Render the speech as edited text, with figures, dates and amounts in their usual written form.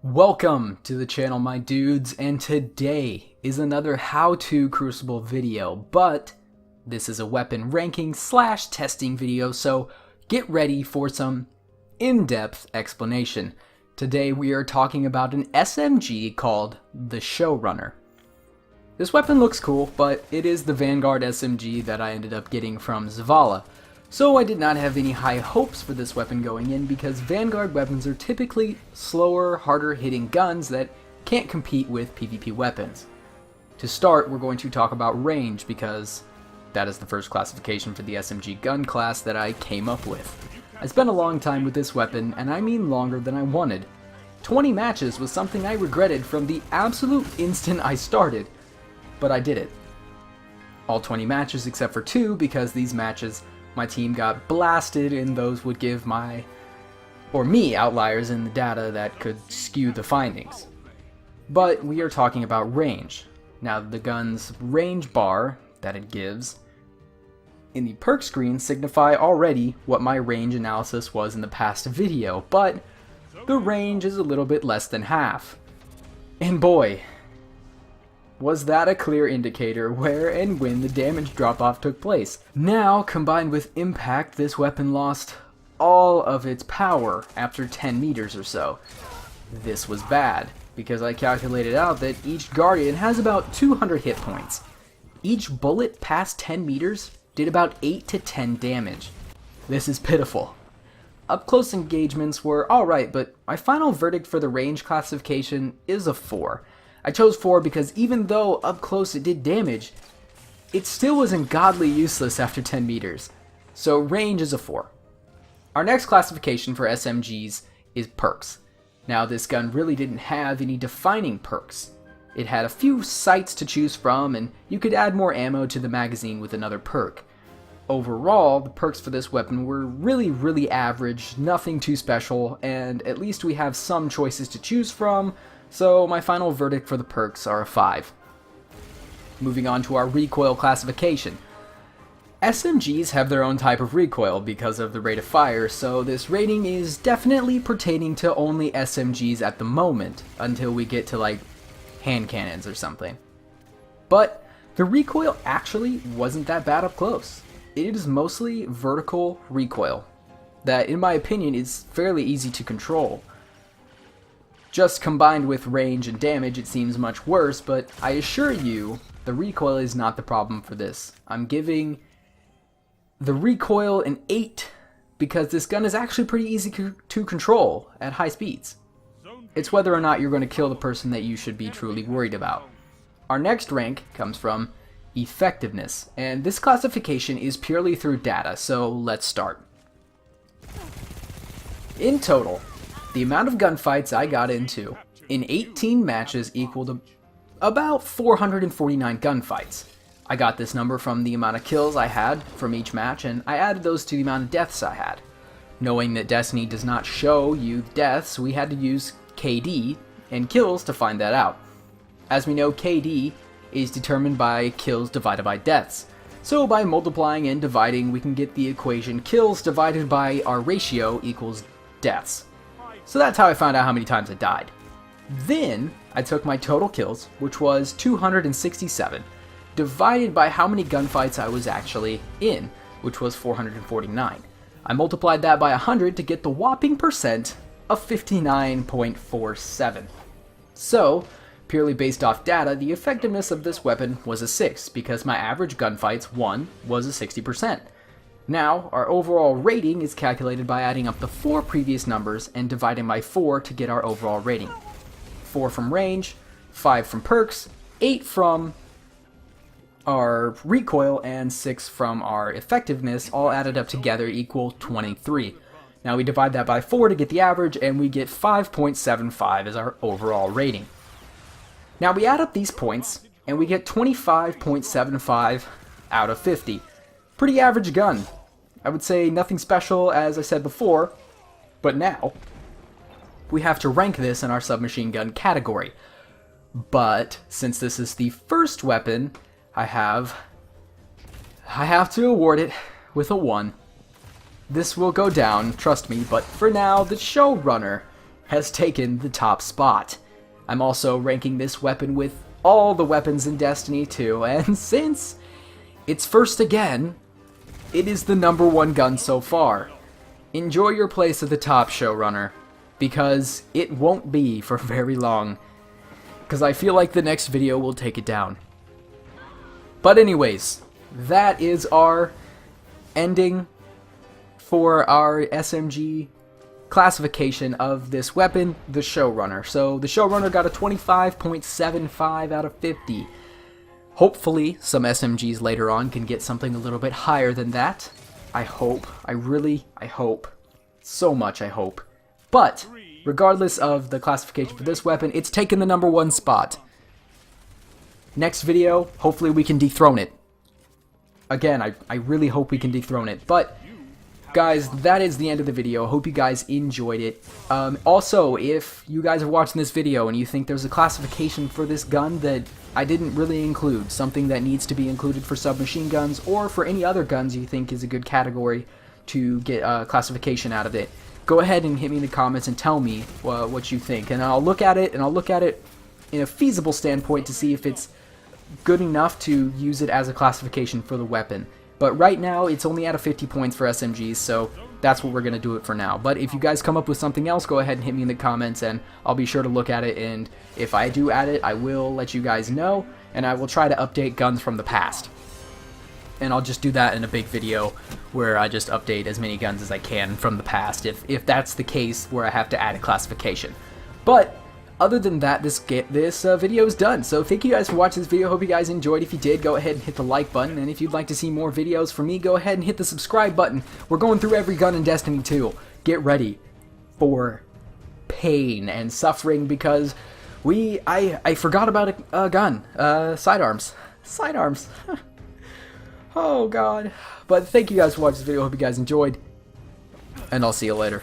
Welcome to the channel, my dudes, and today is another how-to Crucible video, but this is a weapon ranking / testing video, so get ready for some in-depth explanation. Today we are talking about an SMG called the Showrunner. This weapon looks cool, but it is the Vanguard SMG that I ended up getting from Zavala. So I did not have any high hopes for this weapon going in because Vanguard weapons are typically slower, harder hitting guns that can't compete with PvP weapons. To start, we're going to talk about range because that is the first classification for the SMG gun class that I came up with. I spent a long time with this weapon, and I mean longer than I wanted. 20 matches was something I regretted from the absolute instant I started, but I did it. All 20 matches except for 2 because these matches my team got blasted, and those would give me outliers in the data that could skew the findings. But we are talking about range. Now the gun's range bar that it gives in the perk screen signify already what my range analysis was in the past video, but the range is a little bit less than half. And boy, was that a clear indicator where and when the damage drop-off took place. Now, combined with impact, this weapon lost all of its power after 10 meters or so. This was bad, because I calculated out that each Guardian has about 200 hit points. Each bullet past 10 meters did about 8 to 10 damage. This is pitiful. Up-close engagements were alright, but my final verdict for the range classification is a 4. I chose 4 because even though up close it did damage, it still was ungodly useless after 10 meters. So range is a 4. Our next classification for SMGs is perks. Now this gun really didn't have any defining perks. It had a few sights to choose from, and you could add more ammo to the magazine with another perk. Overall, the perks for this weapon were really average, nothing too special, and at least we have some choices to choose from. So my final verdict for the perks are a 5. Moving on to our recoil classification. SMGs have their own type of recoil because of the rate of fire, so this rating is definitely pertaining to only SMGs at the moment, until we get to like hand cannons or something. But the recoil actually wasn't that bad up close. It is mostly vertical recoil that, in my opinion, is fairly easy to control. Just combined with range and damage, it seems much worse, but I assure you, the recoil is not the problem for this. I'm giving the recoil an 8 because this gun is actually pretty easy to control at high speeds. It's whether or not you're going to kill the person that you should be truly worried about. Our next rank comes from effectiveness, and this classification is purely through data, so let's start. In total, the amount of gunfights I got into in 18 matches equaled about 449 gunfights. I got this number from the amount of kills I had from each match, and I added those to the amount of deaths I had. Knowing that Destiny does not show you deaths, we had to use KD and kills to find that out. As we know, KD is determined by kills divided by deaths. So by multiplying and dividing, we can get the equation kills divided by our ratio equals deaths. So that's how I found out how many times I died. Then I took my total kills, which was 267, divided by how many gunfights I was actually in, which was 449. I multiplied that by 100 to get the whopping percent of 59.47. So, purely based off data, the effectiveness of this weapon was a 6 because my average gunfights, 1, was a 60%. Now, our overall rating is calculated by adding up the 4 previous numbers and dividing by 4 to get our overall rating. 4 from range, 5 from perks, 8 from our recoil, and 6 from our effectiveness, all added up together equal 23. Now we divide that by 4 to get the average, and we get 5.75 as our overall rating. Now we add up these points, and we get 25.75 out of 50. Pretty average gun. I would say nothing special, as I said before, but now we have to rank this in our submachine gun category. But since this is the first weapon I have to award it with a 1. This will go down, trust me, but for now, the Showrunner has taken the top spot. I'm also ranking this weapon with all the weapons in Destiny 2, and since it's first again, it is the #1 gun so far. Enjoy your place at the top, showrunner, because it won't be for very long, because I feel like the next video will take it down. But anyways, that is our ending for our SMG classification of this weapon, the Showrunner. So the Showrunner got a 25.75 out of 50. Hopefully some SMGs later on can get something a little bit higher than that. I hope. I hope. So much I hope. But regardless of the classification for this weapon, it's taken the #1 spot. Next video, hopefully we can dethrone it. Again, I really hope we can dethrone it. But guys, that is the end of the video. Hope you guys enjoyed it. Also, if you guys are watching this video and you think there's a classification for this gun that I didn't really include, something that needs to be included for submachine guns or for any other guns you think is a good category to get a classification out of it, go ahead and hit me in the comments and tell me what you think. And I'll look at it, in a feasible standpoint to see if it's good enough to use it as a classification for the weapon. But right now, it's only out of 50 points for SMGs, so that's what we're going to do it for now. But if you guys come up with something else, go ahead and hit me in the comments, and I'll be sure to look at it, and if I do add it, I will let you guys know, and I will try to update guns from the past. And I'll just do that in a big video where I just update as many guns as I can from the past, if that's the case where I have to add a classification. But other than that, this video is done. So thank you guys for watching this video. Hope you guys enjoyed. If you did, go ahead and hit the like button. And if you'd like to see more videos from me, go ahead and hit the subscribe button. We're going through every gun in Destiny 2. Get ready for pain and suffering because I forgot about a gun. Sidearms. Sidearms. Oh god. But thank you guys for watching this video. Hope you guys enjoyed. And I'll see you later.